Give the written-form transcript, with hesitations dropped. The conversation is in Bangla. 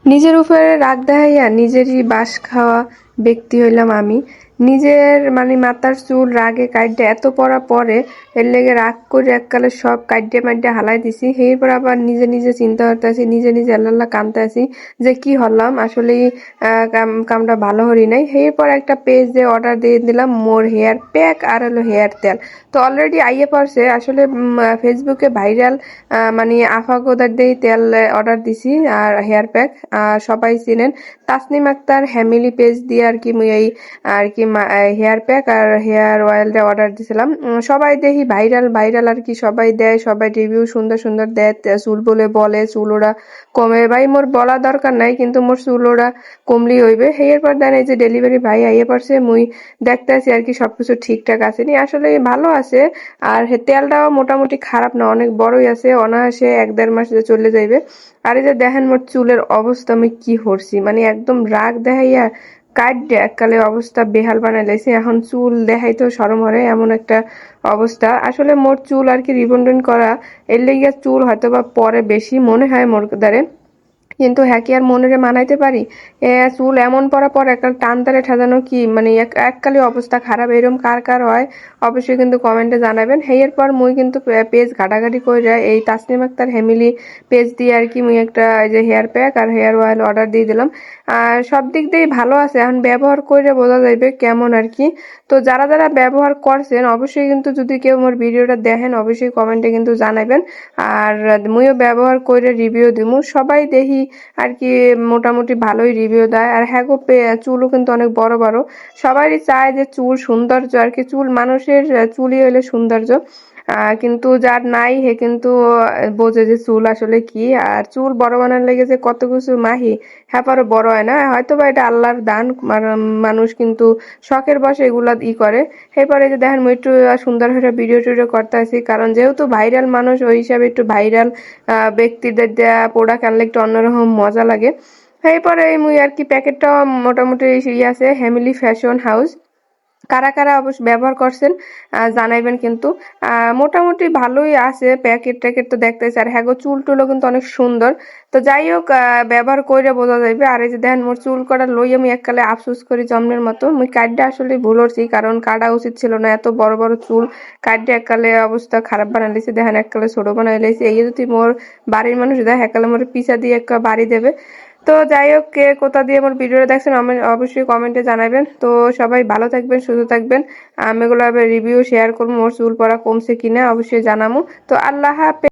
নিজের উপরে রাগ দেখাইয়া নিজেরই বাস খাওয়া ব্যক্তি হইলাম আমি। নিজের মাথার চুল রাগে কাইটে এত পড়া পরে এর লেগে রাগ করে এককালে সব কাইটে মাইটে হালাই দিছি। এরপর আবার নিজে নিজে চিন্তা করতে আছি, নিজে নিজে আল্লাহ কানতে আছি যে কি হলাম, আসলে কামটা ভালো হরি নাই। এরপর একটা পেজ দিয়ে অর্ডার দিয়ে দিলাম মোর হেয়ার প্যাক আর হলো হেয়ার তেল। তো অলরেডি আইয়ে পড়ছে আসলে ফেসবুকে ভাইরাল আফাগোদার দিয়ে তেল অর্ডার দিছি আর হেয়ার প্যাক সবাই চিনেন। তাসনিম আক্তার ফ্যামিলি পেজ দিয়ে আর কি মুই এই আর কি হেয়ার প্যাক আর হেয়ার অয়েলটা অর্ডার দিছিলাম। সবাই দেখি ভাইরাল ভাইরাল আর কি, সবাই দেয়, সবাই রিভিউ সুন্দর সুন্দর দেয়, চুল বলে চুল ওরা কমে। ভাই মোর বলা দরকার নাই, কিন্তু মোর চুল ওরা কমলি হইবে। এরপর দেন এই যে ডেলিভারি ভাই আইয়ে পারছে, মুই দেখতে আছি আর কি সবকিছু ঠিকঠাক আছে নি, আসলে ভালো আছে। আর তেলটাও মোটামুটি খারাপ না, অনেক বড়ই আছে, অনায়াসে 1-1.5 মাস চলে যাইবে। আর এই যে দেখেন মোর চুলের অবস্থা আমি কি করছি, একদম রাগ দেখাইয়া কাটে এককালে অবস্থা বেহাল বানাই লাইছি। এখন চুল দেখাইতেও শরম হরে এমন একটা অবস্থা। আসলে মোর চুল আর কি রিবন্ডন করা, এর লেগে চুল হয়তো বা পরে বেশি মনে হয় মোর দ্বারে, কিন্তু হ্যাঁ কি আর মনেরে মানাইতে পারি। চুল এমন পরা পর একটা টান তারে ঠেজানো কি এককালে অবস্থা খারাপ। এরকম কার কার হয় অবশ্যই কিন্তু কমেন্টে জানাবেন। এরপর মুই কিন্তু পেজ ঘাটাঘাটি করে এই তাসনিম আক্তার ফ্যামিলি পেজ দিয়ে আর কি মুই একটা এই যে হেয়ার প্যাক আর হেয়ার অয়েল অর্ডার দিয়ে দিলাম। আর সব দিক দিয়েই ভালো আছে, এখন ব্যবহার করে বোঝা যাবে কেমন আর কি। তো যারা যারা ব্যবহার করছেন অবশ্যই কিন্তু যদি কেউ মোর ভিডিওটা দেখেন অবশ্যই কমেন্টে কিন্তু জানাবেন। আর মুইও ব্যবহার করে রিভিউ দিমু, সবাই দেখি আর কি মোটামুটি ভালোই রিভিউ দেয়। আর হ্যাঁ গো, চুলও কিন্তু অনেক বড় বড়। সবারই চায় যে চুল সৌন্দর্য আর কি, চুল মানুষের চুলই হইলে সৌন্দর্য। কিন্তু যার নাই হে কিন্তু বোঝে যে চুল আসলে কি। আর চুল বড় বানার লেগে যে কত কিছু মাহি, হ্যাঁ পরে বড় হয় না, হয়তো বা এটা আল্লাহর দান। মানুষ কিন্তু শখের বসে এগুলা করে। এরপরে যে দেখেন মুই একটু সুন্দর করে ভিডিও টিডিও করতে আছি, কারণ যেহেতু ভাইরাল মানুষ ওই হিসাবে একটু ভাইরাল ব্যক্তিদের দেয়া প্রোডাক্ট আনলে একটু অন্যরকম মজা লাগে। এরপরে মুই আর কি প্যাকেটটা মোটামুটি আছে ফ্যামিলি ফ্যাশন হাউস। কারা কারা অবশ্য ব্যবহার করছেন জানাইবেন কিন্তু। মোটামুটি ভালোই আছে প্যাকেট ট্যাকেট তো দেখতেছি। আর হ্যাঁ গো, চুল টুলও কিন্তু অনেক সুন্দর। তো যাই হোক, ব্যবহার করে বোঝা যাইবে। আর এই যে দেখেন মোর চুল কটা লই আমি এককালে আফসোস করি জন্মের মতো। মুই কাটটা আসলে ভুল করছি, কারণ কাটা উচিত ছিল না, এত বড় বড় চুল কাটতে এককালে অবস্থা খারাপ বানাই লাইছি। দেখেন এককালে ছোট বানাই লাইছি। এই যদি মোর বাড়ির মানুষ দেয় এককালে মোর পিছা দিয়ে একটা বাড়ি দেবে। তো যাই হোক, কে কোথা দিয়ে আমার ভিডিওটা দেখছেন অবশ্যই কমেন্টে জানাবেন। তো সবাই ভালো থাকবেন, সুস্থ থাকবেন। আমি এগুলো রিভিউ শেয়ার করবো, মোর চুল পড়া কমছে কিনা অবশ্যই জানাবো। তো আল্লাহ হাফেজ।